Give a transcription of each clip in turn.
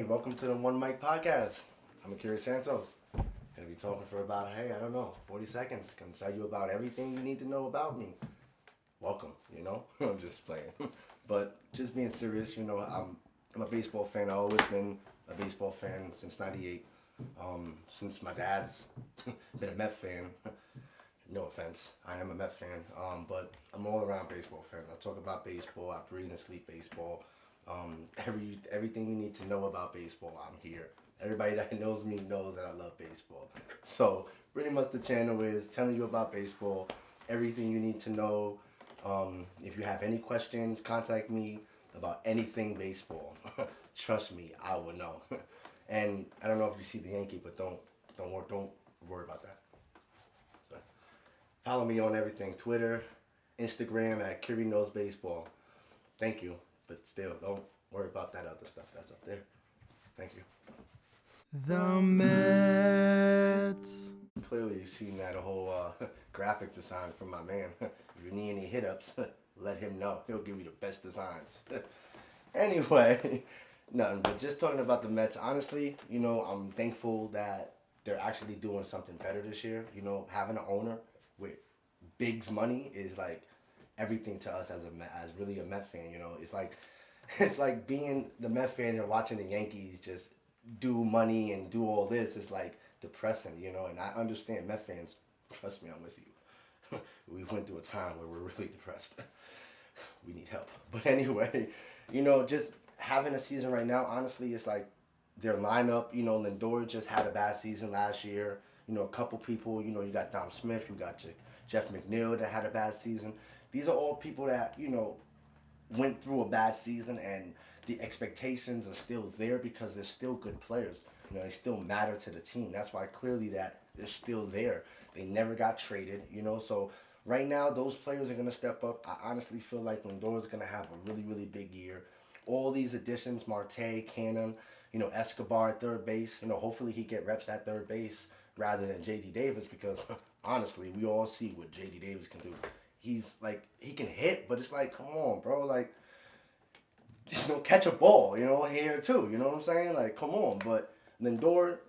Welcome to the One Mic Podcast. I'm Akire Santos. Gonna be talking for about, 40 seconds. Gonna tell you about everything you need to know about me. Welcome, I'm just playing. But just being serious, I'm a baseball fan. I've always been a baseball fan since '98. Since my dad's been a Met fan. No offense, I am a Met fan. But I'm all around baseball fan. I talk about baseball. I breathe and sleep baseball. Everything you need to know about baseball, I'm here. Everybody that knows me knows that I love baseball. So pretty much the channel is telling you about baseball, everything you need to know. If you have any questions, contact me about anything baseball. Trust me, I will know. And I don't know if you see the Yankee, but don't worry about that. So, follow me on everything: Twitter, Instagram at Kiri Knows Baseball. Thank you. But still, don't worry about that other stuff that's up there. Thank you. The Mets. Clearly, you've seen that whole graphic design from my man. If you need any hit ups, let him know. He'll give you the best designs. Anyway, nothing but just talking about the Mets. Honestly, I'm thankful that they're actually doing something better this year. Having an owner with Big's money is like everything to us as really a Met fan. It's like being the Met fan and watching the Yankees just do money and do all this is like depressing. And I understand Met fans. Trust me, I'm with you. We went through a time where we're really depressed. We need help. But anyway, just having a season right now, honestly, it's like their lineup. Lindor just had a bad season last year. A couple people. You got Dom Smith. You got Jeff McNeil that had a bad season. These are all people that, went through a bad season, and the expectations are still there because they're still good players. They still matter to the team. That's why clearly that they're still there. They never got traded, So right now, those players are going to step up. I honestly feel like Lindor is going to have a really, really big year. All these additions, Marte, Cannon, Escobar at third base, hopefully he get reps at third base rather than J.D. Davis because, honestly, we all see what J.D. Davis can do. He's like, he can hit, but it's like, come on, bro. Like, just catch a ball, here too. You know what I'm saying? Like, come on. But Lindor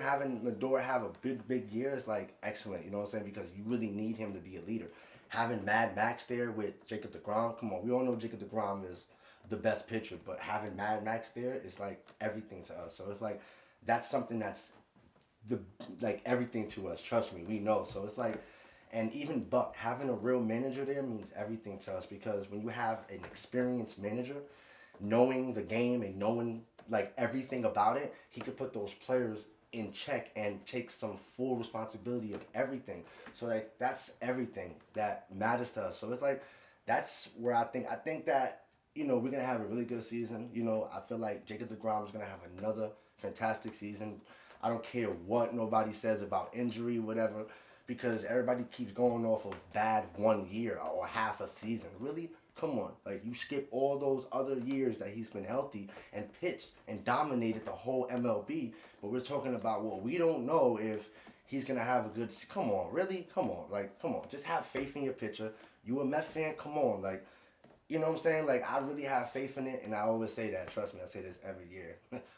having Lindor have a big year is like excellent. You know what I'm saying? Because you really need him to be a leader. Having Mad Max there with Jacob deGrom, come on. We all know Jacob deGrom is the best pitcher, but having Mad Max there is like everything to us. So it's like, that's something that's everything to us. Trust me, we know. So it's like, and even Buck, having a real manager there means everything to us because when you have an experienced manager, knowing the game and knowing everything about it, he could put those players in check and take some full responsibility of everything. So that's everything that matters to us. So it's like, that's where I think that, we're going to have a really good season. I feel like Jacob deGrom is going to have another fantastic season. I don't care what nobody says about injury, whatever, because everybody keeps going off of bad 1 year or half a season. Really? Come on. You skip all those other years that he's been healthy and pitched and dominated the whole MLB. But we're talking about, well, we don't know if he's going to have a good... Come on. Really? Come on. Come on. Just have faith in your pitcher. You a Met fan? Come on. You know what I'm saying? I really have faith in it, and I always say that. Trust me, I say this every year.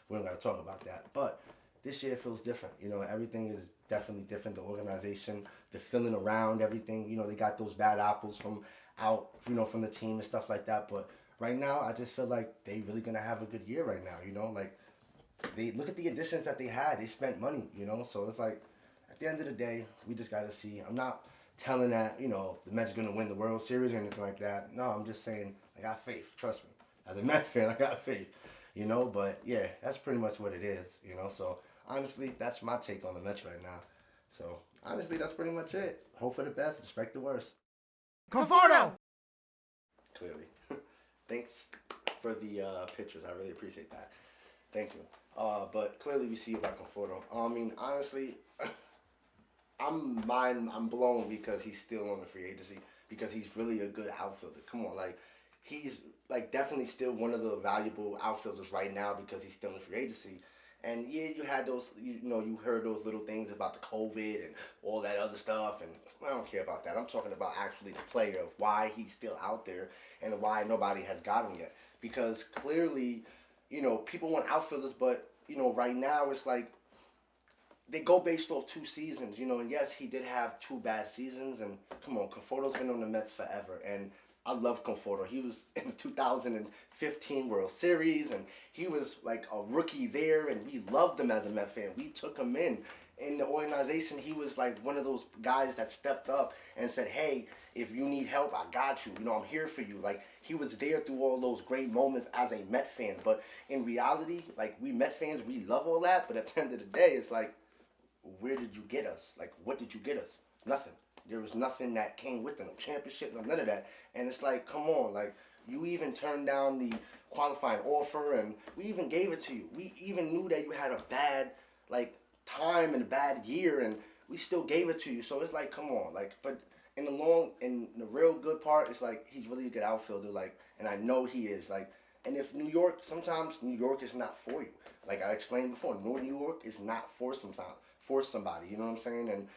We're not going to talk about that. But this year feels different. Everything is definitely different. The organization, the feeling around everything. They got those bad apples from from the team and stuff like that. But right now, I just feel like they really gonna have a good year right now. They look at the additions that they had. They spent money. So it's like, at the end of the day, we just gotta see. I'm not telling that the Mets are gonna win the World Series or anything like that. No, I'm just saying I got faith. Trust me. As a Mets fan, I got faith. But yeah, that's pretty much what it is. So honestly, that's my take on the Mets right now. So honestly, that's pretty much it. Hope for the best, expect the worst. Conforto! Clearly. Thanks for the pictures. I really appreciate that. Thank you. But clearly we see about Conforto. I mean, honestly, I'm blown because he's still on the free agency because he's really a good outfielder. Come on, he's definitely still one of the valuable outfielders right now because he's still in free agency. And yeah, you had those, you heard those little things about the COVID and all that other stuff, and I don't care about that. I'm talking about actually the player, of why he's still out there and why nobody has got him yet. Because clearly, people want outfielders, but right now it's like they go based off 2 seasons, and yes, he did have 2 bad seasons, and come on, Conforto's been on the Mets forever, and I love Conforto. He was in the 2015 World Series, and he was like a rookie there, and we loved him as a Met fan. We took him in the organization. He was like one of those guys that stepped up and said, hey, if you need help, I got you. I'm here for you. Like, he was there through all those great moments as a Met fan. But in reality, like, we Met fans, we love all that, but at the end of the day, it's like, where did you get us? Like, what did you get us? Nothing. There was nothing that came with it. No championship, no none of that. And it's like, come on. Like, you even turned down the qualifying offer, and we even gave it to you. We even knew that you had a bad, like, time and a bad year, and we still gave it to you. So it's like, come on. Like, but in the real good part, it's like, he's really a good outfielder. Like, and I know he is. Like, and if sometimes New York is not for you. Like I explained before, New York is not for somebody. You know what I'm saying? And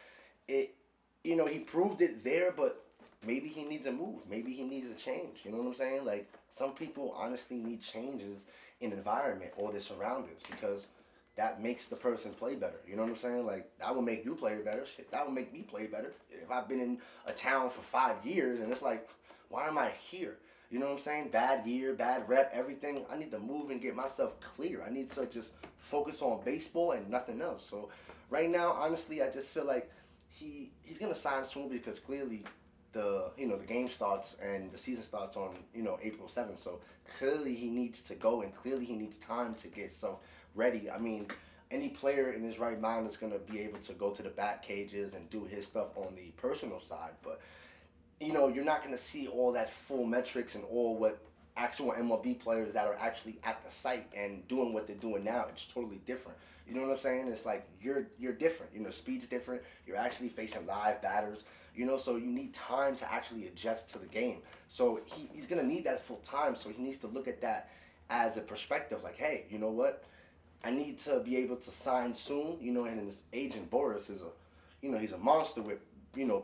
he proved it there, but maybe he needs a move. Maybe he needs a change. You know what I'm saying? Like, some people honestly need changes in environment or their surroundings, because that makes the person play better. You know what I'm saying? Like, that will make you play better. Shit, that will make me play better. If I've been in a town for 5 years and it's like, why am I here? You know what I'm saying? Bad year, bad rep, everything. I need to move and get myself clear. I need to just focus on baseball and nothing else. So right now, honestly, I just feel like he's gonna sign soon, because clearly the game starts and the season starts on April 7th. So clearly he needs to go, and clearly he needs time to get himself ready. I mean, any player in his right mind is gonna be able to go to the bat cages and do his stuff on the personal side, but you're not going to see all that full metrics and all what actual MLB players that are actually at the site and doing what they're doing now. It's totally different. You know what I'm saying? It's like you're different. Speed's different. You're actually facing live batters. So you need time to actually adjust to the game. So he's going to need that full time. So he needs to look at that as a perspective. Like, hey, you know what? I need to be able to sign soon. And his agent Boris is he's a monster with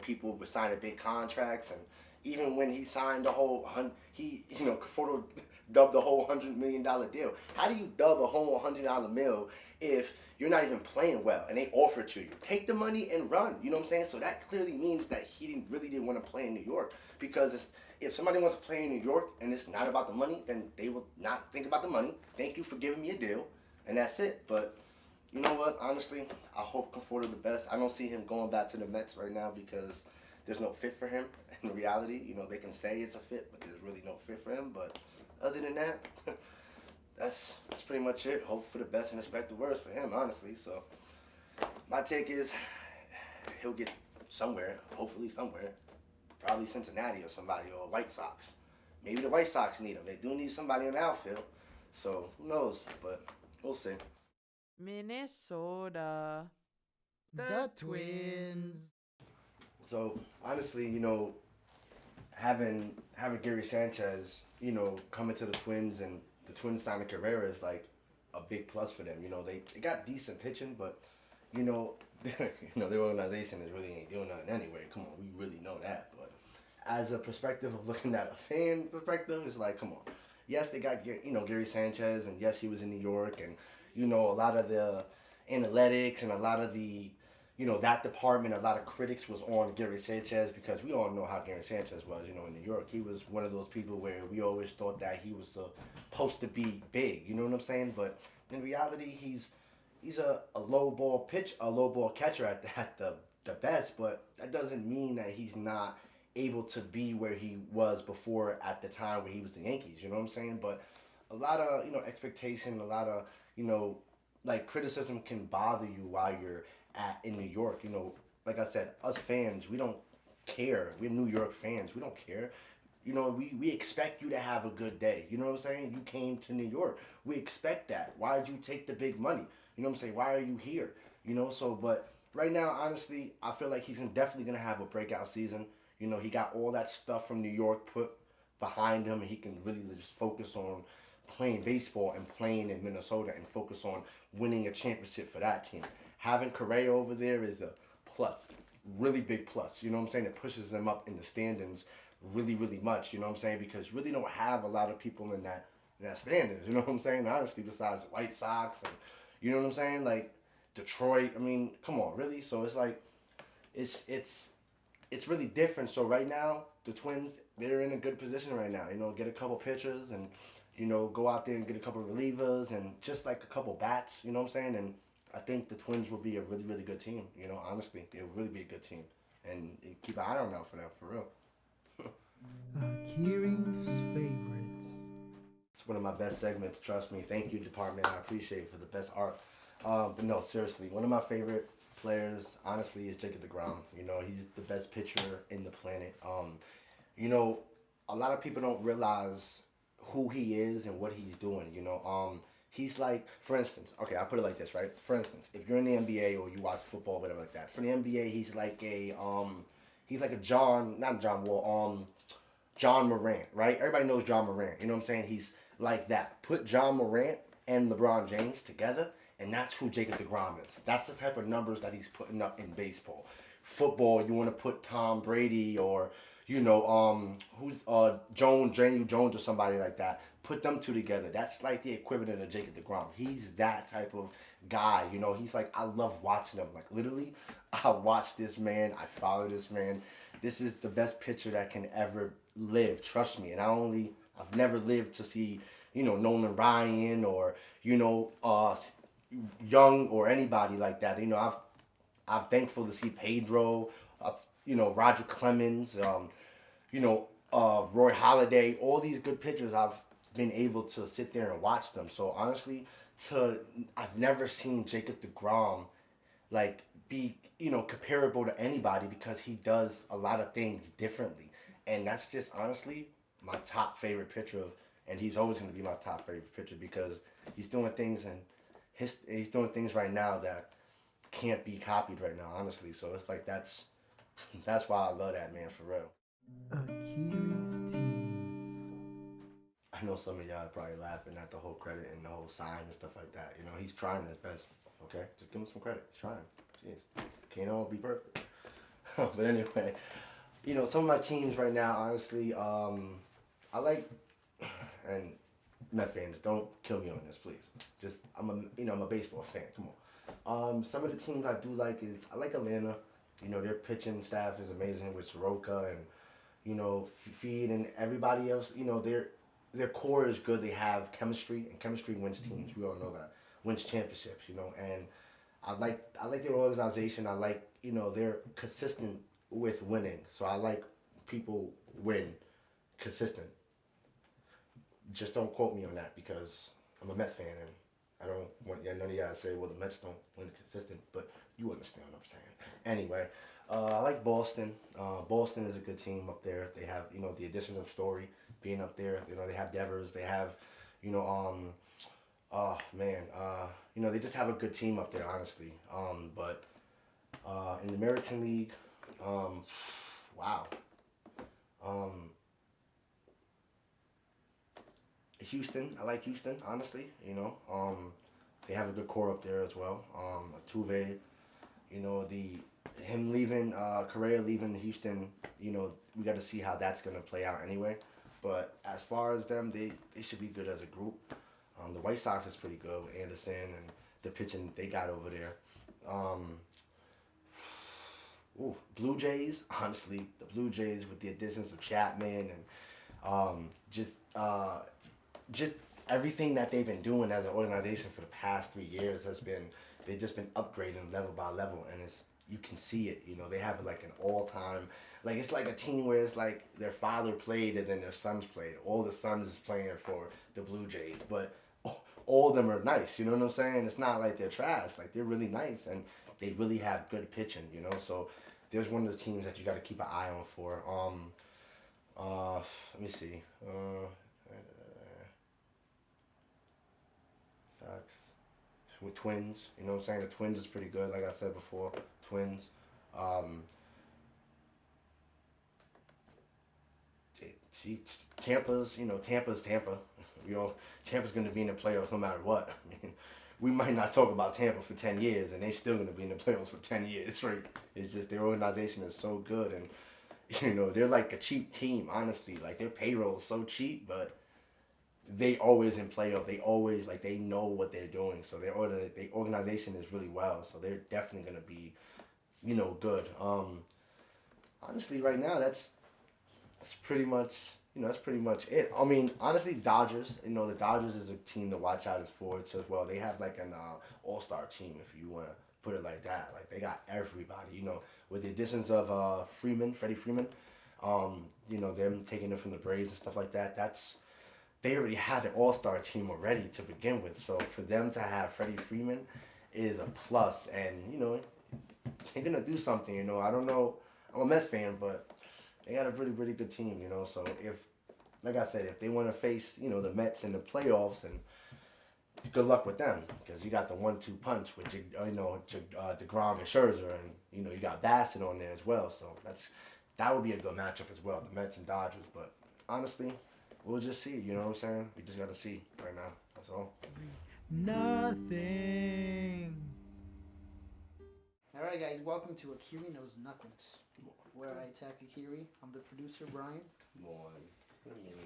people were signing big contracts, and even when he signed the whole, Conforto dubbed the whole $100 million deal. How do you dub a whole $100 mil if you're not even playing well and they offer it to you? Take the money and run. You know what I'm saying? So that clearly means that he really didn't want to play in New York, because if somebody wants to play in New York and it's not about the money, then they will not think about the money. Thank you for giving me a deal, and that's it. But you know what? Honestly, I hope Conforto the best. I don't see him going back to the Mets right now, because there's no fit for him. In reality, they can say it's a fit, but there's really no fit for him. But other than that, that's pretty much it. Hope for the best and expect the worst for him, honestly. So my take is he'll get somewhere, hopefully somewhere. Probably Cincinnati or somebody, or White Sox. Maybe the White Sox need him. They do need somebody in the outfield. So who knows? But we'll see. Minnesota. The Twins. So honestly, having Gary Sanchez, coming to the Twins, and the Twins signing Carrera is like a big plus for them. They got decent pitching, but their organization is really ain't doing nothing anyway. Come on, we really know that. But as a perspective of looking at a fan perspective, it's like, come on. Yes, they got Gary Sanchez, and yes, he was in New York, and a lot of the analytics and a lot of the that department, a lot of critics was on Gary Sanchez, because we all know how Gary Sanchez was, in New York. He was one of those people where we always thought that he was supposed to be big, you know what I'm saying? But in reality, he's a low ball catcher at the best, but that doesn't mean that he's not able to be where he was before at the time where he was the Yankees, you know what I'm saying? But a lot of, expectation, a lot of, like criticism can bother you while you're in New York. Like I said, us fans, we don't care. We're New York fans. We don't care. We expect you to have a good day. You know what I'm saying? You came to New York. We expect that. Why did you take the big money? You know what I'm saying? Why are you here? But right now, honestly, I feel like he's definitely going to have a breakout season. He got all that stuff from New York put behind him, and he can really just focus on playing baseball and playing in Minnesota and focus on winning a championship for that team. Having Correa over there is a plus, really big plus. You know what I'm saying? It pushes them up in the standings really, really much. You know what I'm saying? Because you really don't have a lot of people in that in that standings. You know what I'm saying? Honestly, besides the White Sox and you know what I'm saying, like Detroit. I mean, come on, really? So it's like it's it's it's really different. So right now, the Twins they're in a good position right now. You know, get a couple pitchers and go out there and get a couple relievers and just like a couple bats. You know what I'm saying? And I think the Twins will be a really really good team. You know, honestly, they'll really be a good team. And keep an eye on out for them for real. Akire's favorites. It's one of my best segments. Trust me. Thank you, department. I appreciate it for the best art. But no, seriously, one of my favorite players, honestly, is Jacob Degrom. You know, he's the best pitcher in the planet. You know, a lot of people don't realize who he is and what he's doing. He's like, for instance, okay, I'll put it like this, right? For instance, if you're in the NBA or you watch football, whatever like that, for the NBA, he's like a not John Wall, John Morant, right? Everybody knows John Morant. You know what I'm saying? He's like that. Put John Morant and LeBron James together, and that's who Jacob DeGrom is. That's the type of numbers that he's putting up in baseball. Football, you want to put Tom Brady or who's Daniel Jones or somebody like that. Put them two together. That's like the equivalent of Jacob DeGrom. He's that type of guy. You know, he's like I love watching him. Like literally, I watch this man. I follow this man. This is the best pitcher that can ever live. Trust me. And I've never lived to see Nolan Ryan or Young or anybody like that. I'm thankful to see Pedro, Roger Clemens, Roy Halladay, all these good pitchers. I've been able to sit there and watch them. So honestly, I've never seen Jacob DeGrom like be comparable to anybody because he does a lot of things differently, and that's just honestly my top favorite pitcher of, and he's always going to be my top favorite pitcher because he's doing things and he's doing things right now that can't be copied right now, honestly. So it's like that's why I love that man for real. Akire's teams. I know some of y'all are probably laughing at the whole credit and the whole sign and stuff like that. He's trying his best. Okay, just give him some credit. He's trying. Jeez, can't all be perfect. But anyway, some of my teams right now, honestly, I like, and Met fans, don't kill me on this, please. Just I'm a baseball fan. Come on. Some of the teams I do like is I like Atlanta. Their pitching staff is amazing with Soroka and Feed and everybody else. Their core is good. They have chemistry, and chemistry wins teams. We all know that wins championships. And I like their organization. I like they're consistent with winning. So I like people win consistent. Just don't quote me on that because I'm a Met fan and I don't want none of y'all to say, well, the Mets don't win consistent, but you understand what I'm saying. Anyway, I like Boston. Boston is a good team up there. They have the addition of Story being up there. They have Devers. They have oh man, they just have a good team up there, honestly. But in the American League, wow. Um, Houston, I like Houston, honestly. They have a good core up there as well. Tuve, the him leaving, Correa leaving Houston. We got to see how that's gonna play out anyway. But as far as them, they should be good as a group. The White Sox is pretty good with Anderson and the pitching they got over there. Blue Jays, honestly, the Blue Jays with the additions of Chapman and just everything that they've been doing as an organization for the past 3 years they've just been upgrading level by level, and you can see it. They have like an all time, like it's like a team where it's like their father played and then their sons played. All the sons is playing for the Blue Jays, but all of them are nice. You know what I'm saying? It's not like they're trash. Like they're really nice and they really have good pitching. So there's one of the teams that you got to keep an eye on for. Let me see. Sox. With Twins, you know what I'm saying? The Twins is pretty good, like I said before. Twins. Tampa's, Tampa's Tampa. Tampa's going to be in the playoffs no matter what. I mean, we might not talk about Tampa for 10 years, and they're still going to be in the playoffs for 10 years straight. It's just their organization is so good, and, they're like a cheap team, honestly. Like, their payroll is so cheap, but they always in playoff. They always like they know what they're doing. So their organization is really well. So they're definitely gonna be good. Honestly, right now that's pretty much that's pretty much it. I mean, honestly, Dodgers. The Dodgers is a team to watch out for it as well. They have like an all-star team, if you want to put it like that. Like they got everybody. With the additions of Freddie Freeman. Them taking it from the Braves and stuff like that. They already had an all-star team already to begin with. So for them to have Freddie Freeman is a plus, and they're gonna do something. I don't know. I'm a Mets fan, but they got a really, really good team, So like I said, if they want to face, the Mets in the playoffs, and good luck with them, because you got the 1-2 punch with DeGrom and Scherzer, and you got Bassett on there as well. So that would be a good matchup as well, the Mets and Dodgers. But honestly, we'll just see. You know what I'm saying? We just got to see right now. That's all. Nothing. All right, guys, welcome to Akire Knows Nothing, where I attack Akire. I'm the producer, Brian.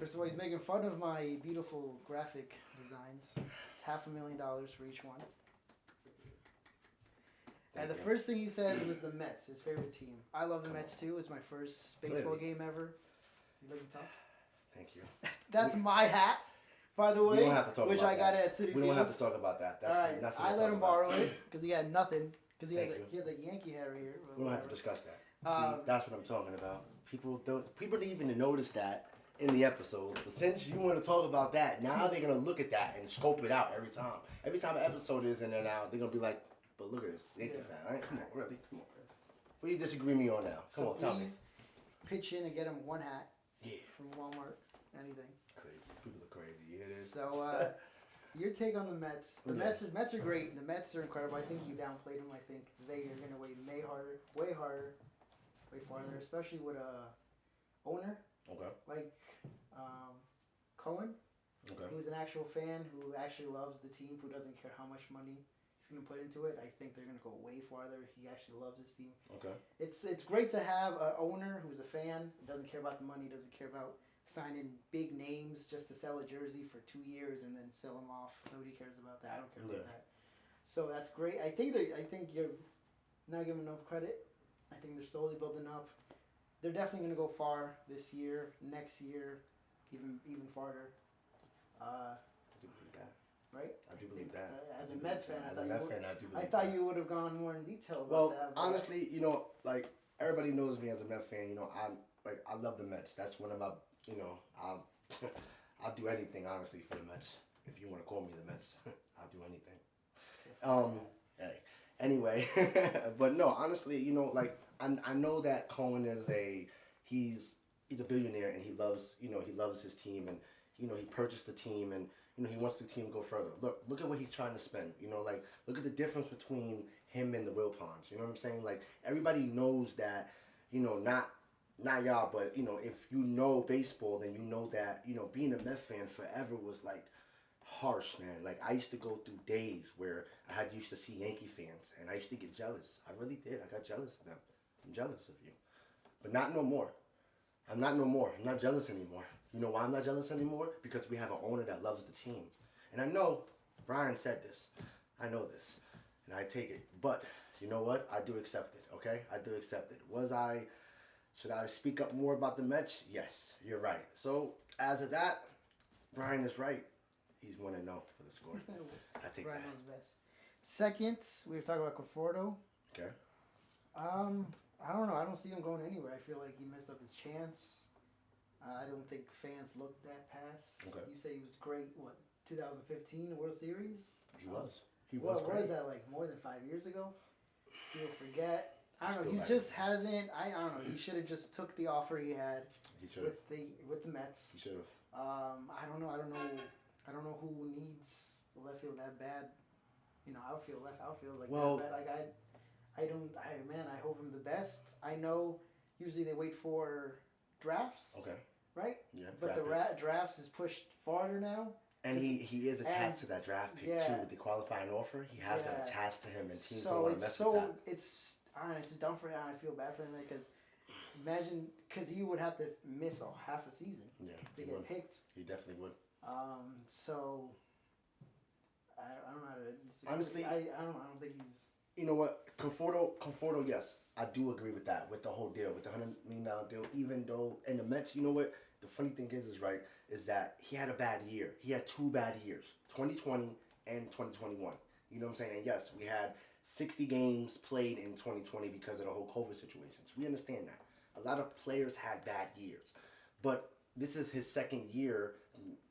First of all, he's making fun of my beautiful graphic designs. It's $500,000 for each one. And the first thing he says was the Mets, his favorite team. I love the Mets too. It's my first baseball game ever. You looking tough? Thank you. That's my hat, by the way. We don't have to talk which about I got that. at City We Field. don't have to talk about that. That's all right, nothing I to let talk him about. borrow it because he had nothing. Because he has a Yankee hat right here. We don't have to discuss that. Um, See, that's what I'm talking about. People didn't even notice that in the episode. But since you want to talk about that, now they're gonna look at that and scope it out every time. Every time an episode is in and out, they're gonna be like, "But look at this, Yankee fan, right? Come on, really, come on. What do you disagree with me on now? Come so on, tell me." please pitch in and get him one hat Yeah, from Walmart. Anything. crazy. People are crazy. Yeah, it is. So your take on the Mets? The Yeah. Mets are great. The Mets are incredible. I think you downplayed them. I think they are going to way harder, way farther, especially with a owner Okay. like Cohen, Okay. who is an actual fan who actually loves the team, who doesn't care how much money he's going to put into it. I think they're going to go way farther. He actually loves his team. Okay. It's great to have an owner who's a fan, doesn't care about the money, doesn't care about signing big names just to sell a jersey for 2 years and then sell them off. Nobody cares about that. I don't care about that. So that's great. I think you're not giving enough credit. I think they're slowly building up. They're definitely going to go far this year, next year, even farther. I do believe that. Right? I do believe that. As a Mets fan, As a Mets fan, I do believe I that. thought you would have gone more in detail about Well, that. but- honestly, like everybody knows me as a Mets fan. I love the Mets. That's one of my, I'll I'll do anything honestly for the Mets. If you want to call me the Mets, I'll do anything. Hey. Anyway, but no, honestly, like I know that Cohen is he's a billionaire and he loves his team, and he purchased the team, and he wants the team to go further. Look at what he's trying to spend. Like look at the difference between him and the Wilpons. You know what I'm saying? Like everybody knows that, not y'all, but if you know baseball, then you know that being a Mets fan forever was like harsh, man. Like I used to go through days where I used to see Yankee fans, and I used to get jealous. I really did. I got jealous of them. I'm jealous of you, but not no more. I'm not no more. I'm not jealous anymore. You know why I'm not jealous anymore? Because we have an owner that loves the team, and I know Brian said this. I know this, and I take it. But you know what? I do accept it. Okay, I do accept it. Should I speak up more about the Mets? Yes, you're right. So as of that, Brian is right. He's 1-0 for the score. I take Brian that. knows best. Second, we were talking about Conforto. Okay. I don't know. I don't see him going anywhere. I feel like he messed up his chance. I don't think fans looked that past. Okay. You say he was great. What, 2015 World Series? He was. He was What great. was that, like more than 5 years ago? People forget. I don't know. Still He just hasn't. I don't know. He should have just took the offer he had He should have. with the Mets. He should have. I don't know. I don't know who needs the left field that bad. Outfield, left outfield like that bad. Like I hope him the best. I know usually they wait for drafts, Okay. right? Yeah. But the drafts is pushed farther now. And he is attached to that draft pick too yeah. with the qualifying offer. He has that Yeah. attached to him, and teams don't So want to mess with that. I don't know, it's dumb for him. I feel bad for him because imagine because he would have to miss half a season Yeah. to He get would. picked. He definitely would. So I don't know how to disagree. Honestly, I don't think he's. You know what? Conforto, yes, I do agree with that, with the whole deal, with the $100 million deal. Even though, and the Mets, you know what? The funny thing is right, is that he had a bad year. He had two bad years, 2020 and 2021. You know what I'm saying? And yes, we had 60 games played in 2020 because of the whole COVID situations. We understand that. A lot of players had bad years, but this is his second year.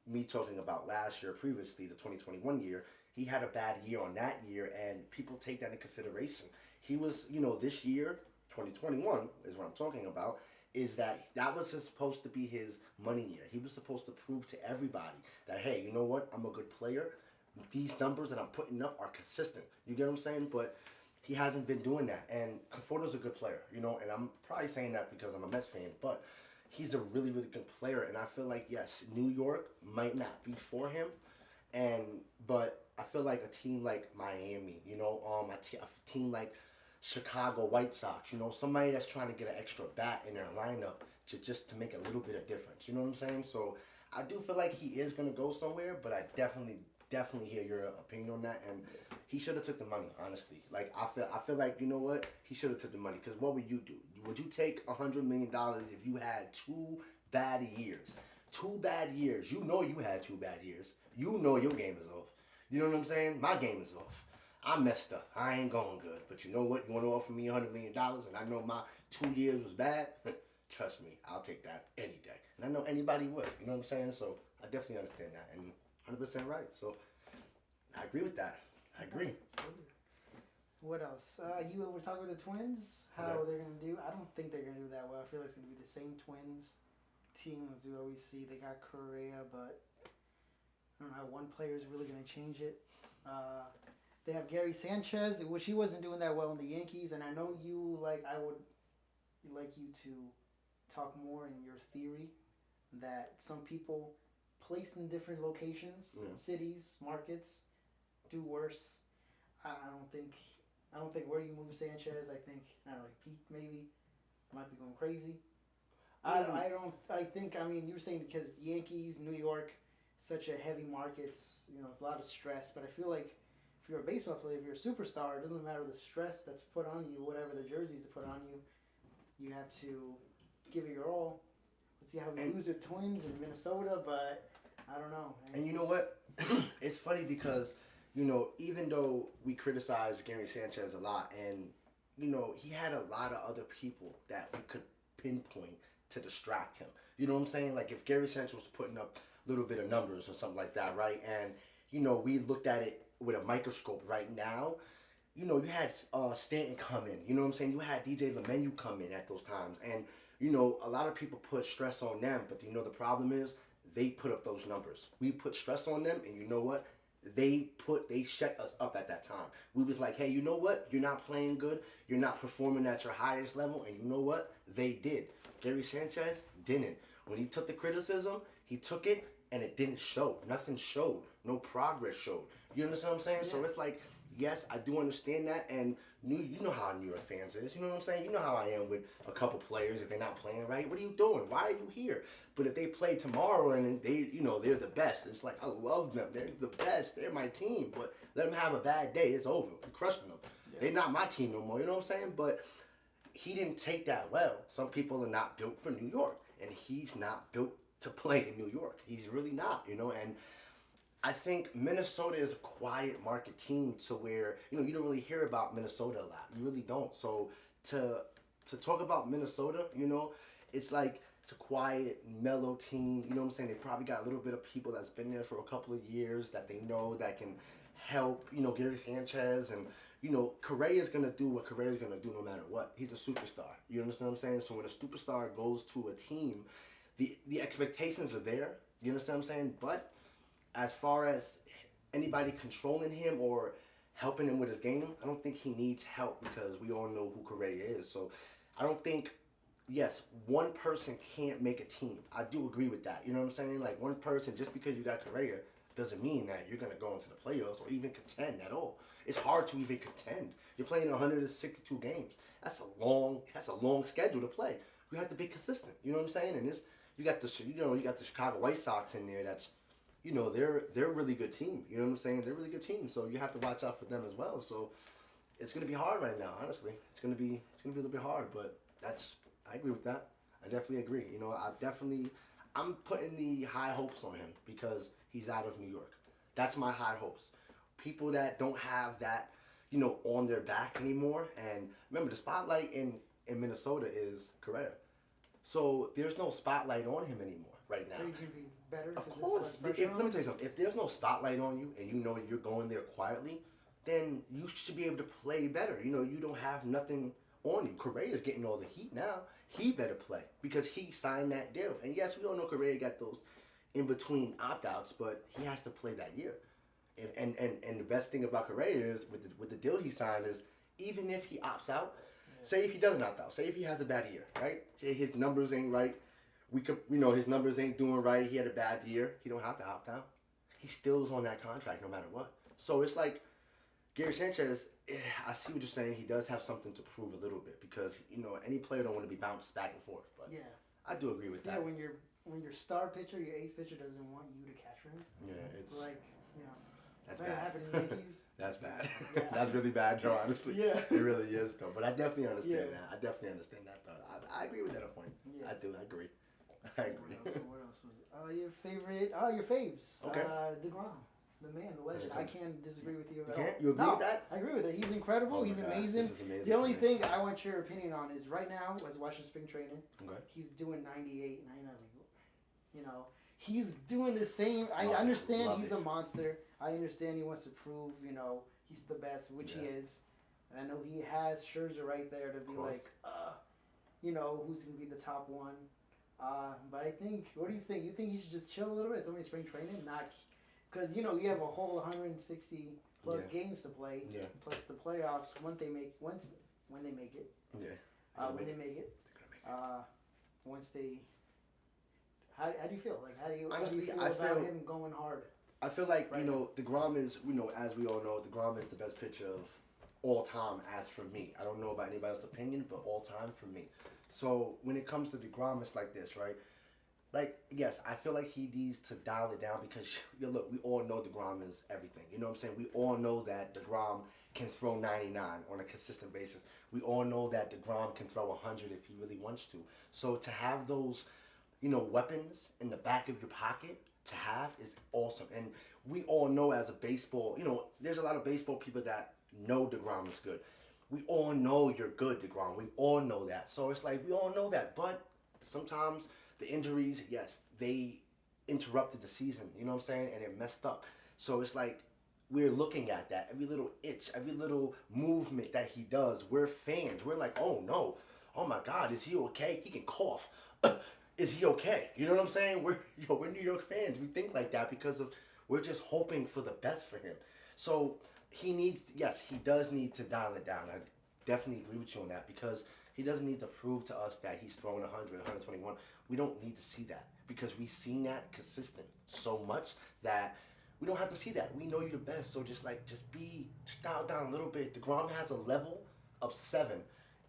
Me talking about last year, previously the 2021 year, he had a bad year on that year, and people take that into consideration. He was, this year, 2021 is what I'm talking about, is that was supposed to be his money year. He was supposed to prove to everybody that, hey, you know what, I'm a good player. These numbers that I'm putting up are consistent. You get what I'm saying? But he hasn't been doing that. And Conforto's a good player, and I'm probably saying that because I'm a Mets fan, but he's a really, really good player. And I feel like, yes, New York might not be for him, but I feel like a team like Miami, a team like Chicago White Sox, somebody that's trying to get an extra bat in their lineup just to make a little bit of difference. You know what I'm saying? So I do feel like he is gonna go somewhere, but I definitely hear your opinion on that, and he should have took the money. Honestly, like I feel like, you know what, he should have took the money, because what would you do? Would you take $100 million if you had two bad years? Two bad years. You know you had two bad years. You know your game is off. You know what I'm saying? My game is off. I messed up. I ain't going good. But you know what? You want to offer me $100 million, and I know my 2 years was bad? Trust me, I'll take that any day. And I know anybody would. You know what I'm saying? So I definitely understand that. And 100% right. So I agree with that. I agree. What else? You were talking with the Twins, how Okay. they're gonna do. I don't think they're gonna do that well. I feel like it's gonna be the same Twins team as we always see. They got Correa, but I don't know how one player is really gonna change it. They have Gary Sanchez, which he wasn't doing that well in the Yankees, and I know I would like you to talk more in your theory that some people placed in different locations, Yeah. cities, markets, do worse. I don't think where you move Sanchez. I think I don't know, like Pete maybe might be going crazy. I don't. I think. I mean, you were saying because Yankees, New York, such a heavy market. It's a lot of stress. But I feel like if you're a baseball player, if you're a superstar, it doesn't matter the stress that's put on you, whatever the jerseys put on you. You have to give it your all. Let's see how we lose the Twins in Minnesota, but I don't know. And you know what? It's funny because, even though we criticize Gary Sanchez a lot, and, he had a lot of other people that we could pinpoint to distract him. You know what I'm saying? Like if Gary Sanchez was putting up a little bit of numbers or something like that, right? And, we looked at it with a microscope right now. You had Stanton come in. You know what I'm saying? You had DJ LeMahieu come in at those times. And, a lot of people put stress on them. But, the problem is they put up those numbers. We put stress on them. And you know what? They shut us up at that time. We was like, hey, you know what? You're not playing good. You're not performing at your highest level. And you know what? They did. Gary Sanchez didn't. When he took the criticism, he took it and it didn't show. Nothing showed. No progress showed. You understand what I'm saying? Yeah. So it's like, yes, I do understand that, and you know how New York fans is. You know what I'm saying? You know how I am with a couple players. If they're not playing right, what are you doing? Why are you here? But if they play tomorrow and they're the best, it's like I love them. They're the best. They're my team. But let them have a bad day. It's over. We're crushing them. Yeah. They're not my team no more. You know what I'm saying? But he didn't take that well. Some people are not built for New York, and he's not built to play in New York. He's really not. And I think Minnesota is a quiet market team to where, you don't really hear about Minnesota a lot. You really don't. So to talk about Minnesota, it's like it's a quiet, mellow team. You know what I'm saying? They probably got a little bit of people that's been there for a couple of years that they know that can help, Gary Sanchez. And, Correa is going to do what Correa is going to do no matter what. He's a superstar. You understand what I'm saying? So when a superstar goes to a team, the expectations are there. You understand what I'm saying? But as far as anybody controlling him or helping him with his game, I don't think he needs help because we all know who Correa is. So I don't think, yes, one person can't make a team. I do agree with that. You know what I'm saying? Like one person, just because you got Correa, doesn't mean that you're going to go into the playoffs or even contend at all. It's hard to even contend. You're playing 162 games. That's a long schedule to play. You have to be consistent. You know what I'm saying? And you got the Chicago White Sox in there that's they're a really good team. You know what I'm saying? They're a really good team. So you have to watch out for them as well. So it's gonna be hard right now. Honestly, it's gonna be a little bit hard. But I agree with that. I definitely agree. I'm putting the high hopes on him because he's out of New York. That's my high hopes. People that don't have that, on their back anymore. And remember, the spotlight in Minnesota is Correa. So there's no spotlight on him anymore right now. So he's gonna be better. Of 'cause there's course. less pressure on Let me him? tell you something. If there's no spotlight on you and you're going there quietly, then you should be able to play better. You don't have nothing on you. Correa's getting all the heat now. He better play because he signed that deal. And yes, we all know Correa got those in between opt outs, but he has to play that year. And the best thing about Correa is with the deal he signed is even if he opts out, say if he doesn't opt out, say if he has a bad year, right? Say his numbers ain't right. His numbers ain't doing right. He had a bad year. He don't have to opt out. He still is on that contract no matter what. So it's like Gary Sanchez. I see what you're saying. He does have something to prove a little bit because any player don't want to be bounced back and forth. But Yeah. I do agree with that. Yeah, when your star pitcher, your ace pitcher doesn't want you to catch him. Yeah, it's Like, that's that bad. happened in the Yankees. That's bad. Yeah. That's really bad, Joe. Honestly, Yeah. it really is though. But I definitely understand Yeah. that. I definitely understand that thought. I agree with that point. Yeah. I do. I agree. I agree. What else was your favorite? Oh, your faves. Okay. DeGrom, the man, the legend. Okay. I can't disagree with you at You all. can't? You agree No, with that? I agree with it. He's incredible. Oh my He's God, amazing. this is amazing The only for me. thing I want your opinion on is right now, as watching spring training, Okay. he's doing 98, 99. He's doing the same. I Love it. understand Love he's it. a monster. I understand he wants to prove, he's the best, which he Yeah. is. And I know he has Scherzer right there to be course. like, who's going to be the top one. But I think, what do you think? You think he should just chill a little bit? It's only spring training, not because you have a whole 160 plus Yeah. games to play, Yeah. plus the playoffs when they make it. Yeah. When they make it, They're gonna once they. How do you feel? Like how do you Honestly, feel I about feel- him going hard? I feel like Right. DeGrom is as we all know, DeGrom is the best pitcher of all time. As for me, I don't know about anybody else's opinion, but all time for me. So when it comes to DeGrom, it's like this, right? Like yes, I feel like he needs to dial it down because look, we all know DeGrom is everything. You know what I'm saying? We all know that DeGrom can throw 99 on a consistent basis. We all know that DeGrom can throw 100 if he really wants to. So to have those weapons in the back of your pocket to have is awesome. And we all know as a baseball, there's a lot of baseball people that know DeGrom is good. We all know you're good, DeGrom. We all know that. So it's like, we all know that. But sometimes the injuries, yes, they interrupted the season, you know what I'm saying? And it messed up. So it's like, we're looking at that. Every little itch, every little movement that he does, we're fans. We're like, oh no. Oh my God, is he okay? He can cough. Is he okay? You know what I'm saying? We're New York fans. We think like that because we're just hoping for the best for him. So he does need to dial it down. I definitely agree with you on that because he doesn't need to prove to us that he's throwing 100, 121. We don't need to see that because we've seen that consistent so much that we don't have to see that. We know you're the best. So just dial down a little bit. DeGrom has a level of 7.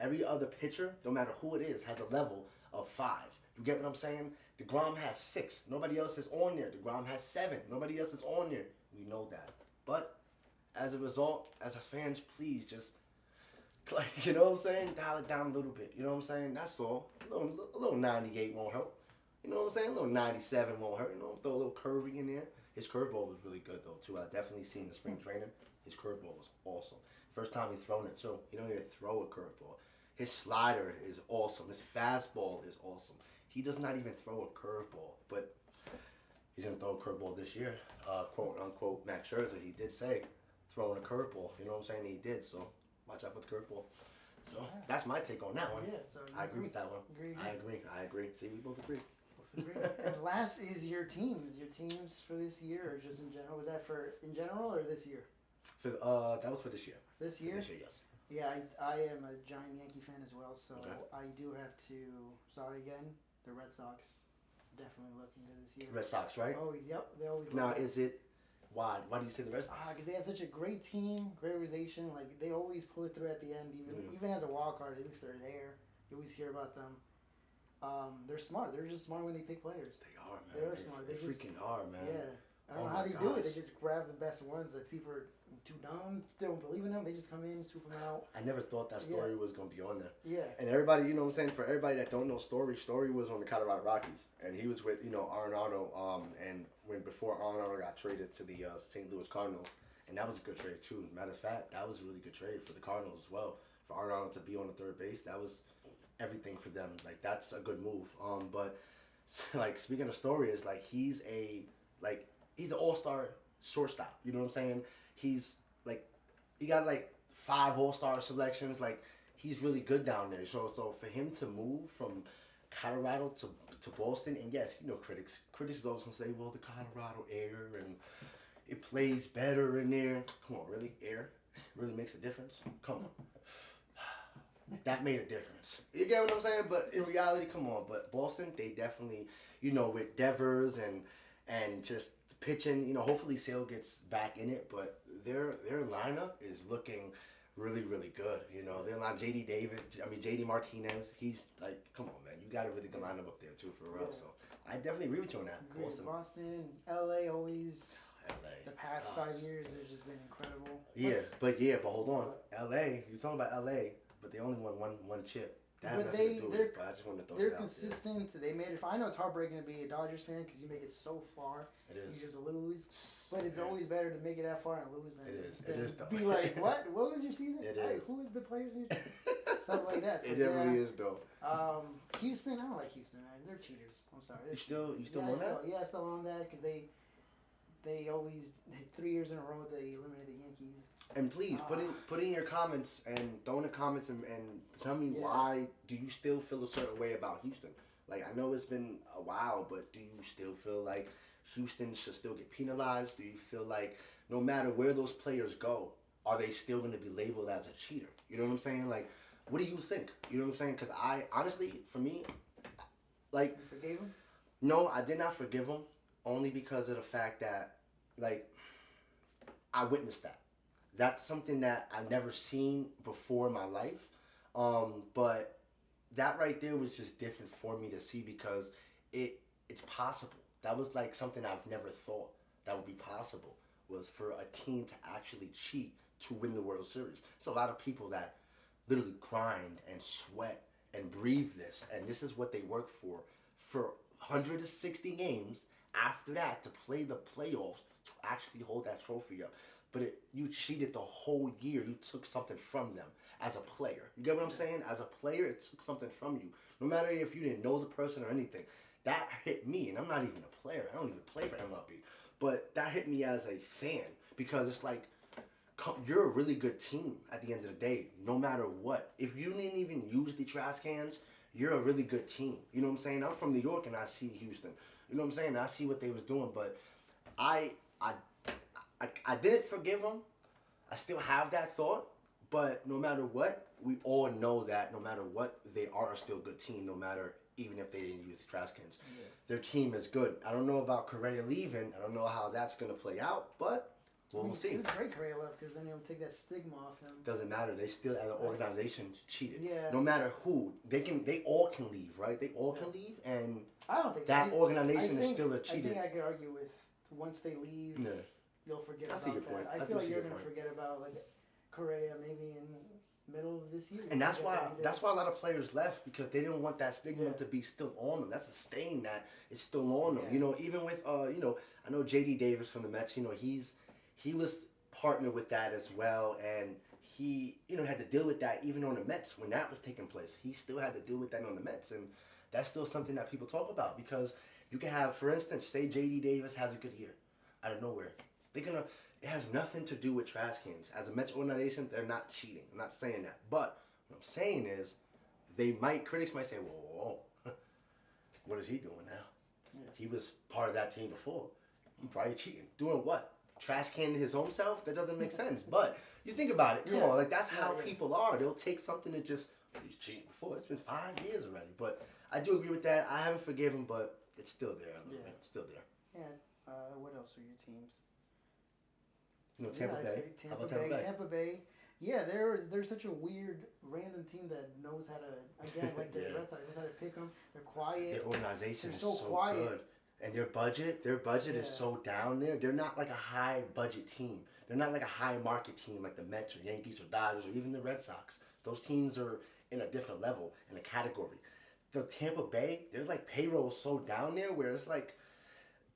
Every other pitcher, no matter who it is, has a level of 5. You get what I'm saying? DeGrom has 6. Nobody else is on there. DeGrom has 7. Nobody else is on there. We know that. But as a result, as fans, please just, you know what I'm saying? Dial it down a little bit. You know what I'm saying? That's all. A little 98 won't hurt. You know what I'm saying? A little 97 won't hurt. Throw a little curvy in there. His curveball was really good, though, too. I definitely seen the spring training. His curveball was awesome. First time he's thrown it, too. He don't even throw a curveball. His slider is awesome. His fastball is awesome. He does not even throw a curveball, but he's going to throw a curveball this year. Quote, unquote, Max Scherzer, he did say throwing a curveball. You know what I'm saying? He did, so watch out for the curveball. So that's my take on that one. Yeah, so I agree with that one. Agree. I agree. See, we both agree. Both agree. And last is your teams. Your teams for this year or just in general? Was that for in general or this year? That was for this year. This year? For this year, yes. Yeah, I am a giant Yankee fan as well, so Okay. I do have to. Sorry again, the Red Sox definitely looking good this year. Red Sox, right? Always, yep, they always. Now, look good. is it why? Why do you say the Red Sox? Because they have such a great team, great organization. Like they always pull it through at the end, even as a wild card. At least they're there. You always hear about them. They're smart. They're just smart when they pick players. They are, man. They are smart. They freaking are, man. Yeah. I don't know how they do it. They just grab the best ones that people are too dumb, they don't believe in them. They just come in, swoop them out. I never thought that Story was gonna be on there. Yeah. And everybody, you know what I'm saying, for everybody that don't know Story was on the Colorado Rockies, and he was with, you know, Arenado, and before Arenado got traded to the St. Louis Cardinals, and that was a good trade too. Matter of fact, that was a really good trade for the Cardinals as well. For Arenado to be on the third base, that was everything for them. Like, that's a good move. But like, speaking of Story, is like he's an all-star shortstop. You know what I'm saying? He's like, he got like 5 all-star selections. Like, he's really good down there. So for him to move from Colorado to Boston, and yes, you know, critics is always gonna say, well, the Colorado air and it plays better in there. Come on, really? Air really makes a difference? Come on. That made a difference. You get what I'm saying? But in reality, come on. But Boston, they definitely, you know, with Devers and just pitching, you know, hopefully Sale gets back in it, but their lineup is looking really, really good. You know, their line, JD Martinez, he's like, come on, man, you got a really good lineup up there too, for real. Yeah. So I definitely agree with you on that. Boston, LA always. LA. The past 5 years have just been incredible. But hold on. LA, you're talking about LA, but they only won one chip. That has nothing to do with it, but I just wanted to throw it out. They're consistent. They made it. I know it's heartbreaking to be a Dodgers fan because you make it so far. It is. You just lose. But it's always better to make it that far and lose than It is though. be like, what? What was your season? It is. Who is the players? Stuff like that. So, It definitely is though. Houston, I don't like Houston, man. They're cheaters. I'm sorry. You still on that? Yeah, still on that because they always 3 years in a row they eliminated the Yankees. And please put in your comments and throw in the comments and tell me why do you still feel a certain way about Houston? Like, I know it's been a while, but do you still feel like Houston should still get penalized? Do you feel like no matter where those players go, are they still going to be labeled as a cheater? You know what I'm saying? Like, what do you think? You know what I'm saying? Because I honestly, for me, like, you forgave him? No, I did not forgive him, only because of the fact that, like, I witnessed that. That's something that I've never seen before in my life. But that right there was just different for me to see because it's possible. That was like something I've never thought that would be possible, was for a team to actually cheat to win the World Series. It's a lot of people that literally grind and sweat and breathe this, and this is what they work for 160 games after that to play the playoffs to actually hold that trophy up. But you cheated the whole year. You took something from them as a player. You get what I'm saying? As a player, it took something from you. No matter if you didn't know the person or anything. That hit me, and I'm not even a player. I don't even play for MLB. But that hit me as a fan because it's like, you're a really good team at the end of the day, no matter what. If you didn't even use the trash cans, you're a really good team. You know what I'm saying? I'm from New York, and I see Houston. You know what I'm saying? I see what they was doing, but I didn't forgive them. I still have that thought, but no matter what, we all know that no matter what, they are still a good team, no matter, even if they didn't use the trash cans. Yeah. Their team is good. I don't know about Correa leaving. I don't know how that's going to play out, but we'll see. It was great Correa left because then he'll take that stigma off him. Doesn't matter. They still, as an organization, cheated. Yeah. No matter who. They all can leave, right? They all can leave, and I don't think that organization is still a cheater. I think I could argue with once they leave. Yeah. You'll forget about your point. that. I feel like you're gonna forget about like Correa maybe in middle of this year. And that's why a lot of players left, because they didn't want that stigma to be still on them. That's a stain that is still on them. You know, even with you know, I know JD Davis from the Mets. You know, he was partnered with that as well, and he, you know, had to deal with that even on the Mets when that was taking place. He still had to deal with that on the Mets, and that's still something that people talk about, because you can have, for instance, say JD Davis has a good year out of nowhere. It has nothing to do with trash cans. As a Mets organization, they're not cheating. I'm not saying that. But what I'm saying is, critics might say, whoa, what is he doing now? Yeah. He was part of that team before. He probably cheating. Doing what? Trash canning his own self? That doesn't make sense. But you think about it. Come on, like, that's how people are. They'll take something and just, he's cheating before. It's been 5 years already. But I do agree with that. I haven't forgiven, but it's still there a little bit. It's still there. Yeah. What else are your teams? You know, Tampa Bay. How about Tampa Bay? Tampa Bay. Yeah, they're such a weird, random team that knows how to, again, like the Red Sox, knows how to pick them. They're quiet. Their organization is so quiet. good. And their budget is Yeah. so down there. They're not like a high budget team. They're not like a high market team like the Mets or Yankees or Dodgers or even the Red Sox. Those teams are in a different level, in a category. The Tampa Bay, their like payroll is so down there where it's like,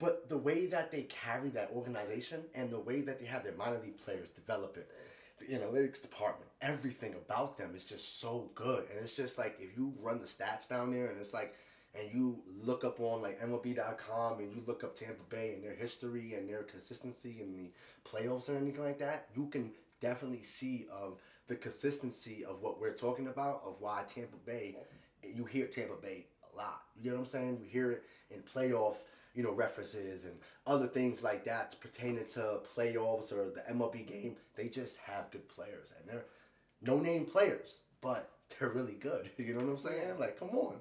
but the way that they carry that organization and the way that they have their minor league players develop it, the analytics department, everything about them is just so good. And it's just like if you run the stats down there and it's like, and you look up on like MLB.com and you look up Tampa Bay and their history and their consistency in the playoffs or anything like that, you can definitely see of the consistency of what we're talking about, of why Tampa Bay, you hear Tampa Bay a lot. You know what I'm saying? You hear it in playoff, references and other things like that pertaining to playoffs or the MLB game. They just have good players and they're no-name players, but they're really good. You know what I'm saying? Yeah. Like, come on.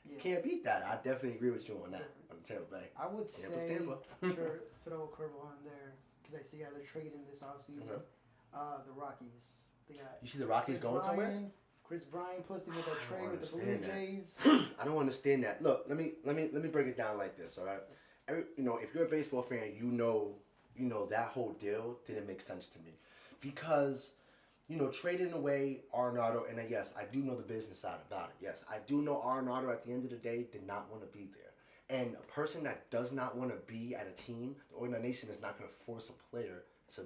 Yeah. Can't beat that. I definitely agree with you on that, on Tampa Bay. I would Tampa's say Tampa. sure, throw a curveball in there because I see how they're trading this offseason. Okay. The Rockies. They got You see the Rockies going somewhere? Chris Bryant plus they made that I trade don't with the Blue understand Jays. I don't understand that. Look, let me break it down like this, all right? If you're a baseball fan, you know that whole deal didn't make sense to me because trading away Arenado, and yes, I do know the business side about it. Yes, I do know Arenado at the end of the day did not want to be there. And a person that does not want to be at a team, the organization is not going to force a player to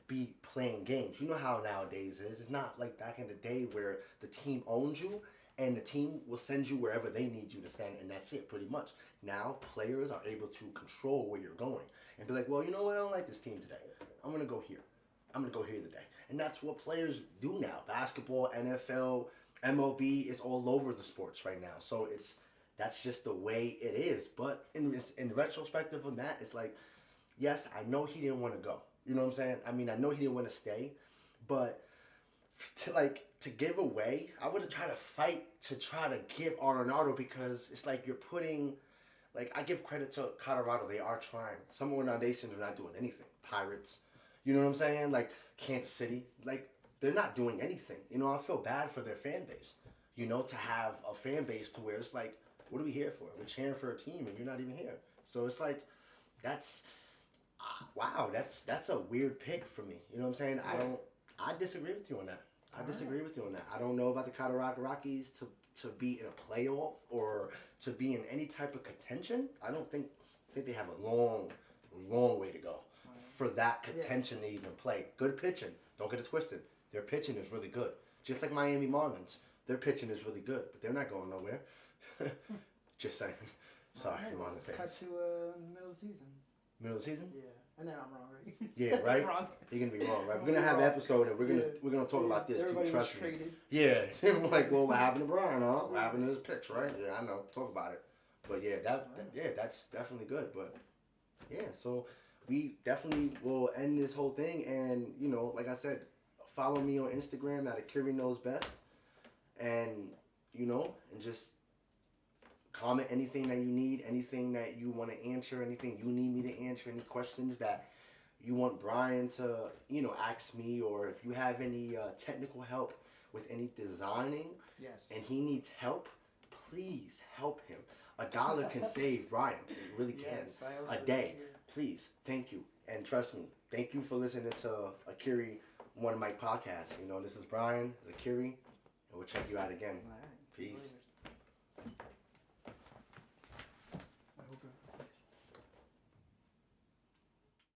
be playing games. You know how nowadays is. It's not like back in the day where the team owns you and the team will send you wherever they need you to send, and that's it pretty much. Now, players are able to control where you're going and be like, well, you know what, I don't like this team today. I'm going to go here. I'm going to go here today. And that's what players do now. Basketball, NFL, MLB is all over the sports right now. So that's just the way it is. But in retrospective on that, it's like, yes, I know he didn't want to go. You know what I'm saying? I mean, I know he didn't want to stay. But to give away, I would have tried to fight to try to give Arenado because it's like you're putting, like I give credit to Colorado. They are trying. Some organizations are not doing anything. Pirates. You know what I'm saying? Like Kansas City, like they're not doing anything. I feel bad for their fan base. To have a fan base to where it's like, what are we here for? We're cheering for a team and you're not even here. So it's like, that's, wow, that's a weird pick for me. You know what I'm saying? I disagree with you on that. I don't know about the Colorado Rockies to be in a playoff or to be in any type of contention. I think they have a long way to go for that contention to even play. Good pitching. Don't get it twisted. Their pitching is really good. Just like Miami Marlins. Their pitching is really good, but they're not going nowhere. Just saying. Sorry, Marlins fans. Cut to middle of the season. Middle of the season? Yeah. And then I'm wrong, right? Yeah, right? I'm wrong. You're gonna be wrong, right? We're gonna have an episode and we're gonna talk about this Everybody too, trust was me. traded. Yeah. We're like, well, what happened to Brian, huh? What happened to his pitch, right? Yeah, I know. Talk about it. But yeah, that's definitely good. But yeah, so we definitely will end this whole thing and like I said, follow me on Instagram at Akire Knows Best. And and just comment anything that you need, anything that you want to answer, anything you need me to answer, any questions that you want Brian to, ask me, or if you have any technical help with any designing Yes. and he needs help, please help him. $1 can save Brian. It really can. Yes, I also A day. hear. Please. Thank you. And trust me, thank you for listening to Akire, one of my podcasts. This is Brian, Akire, and we'll check you out again. All right. See you Peace. later.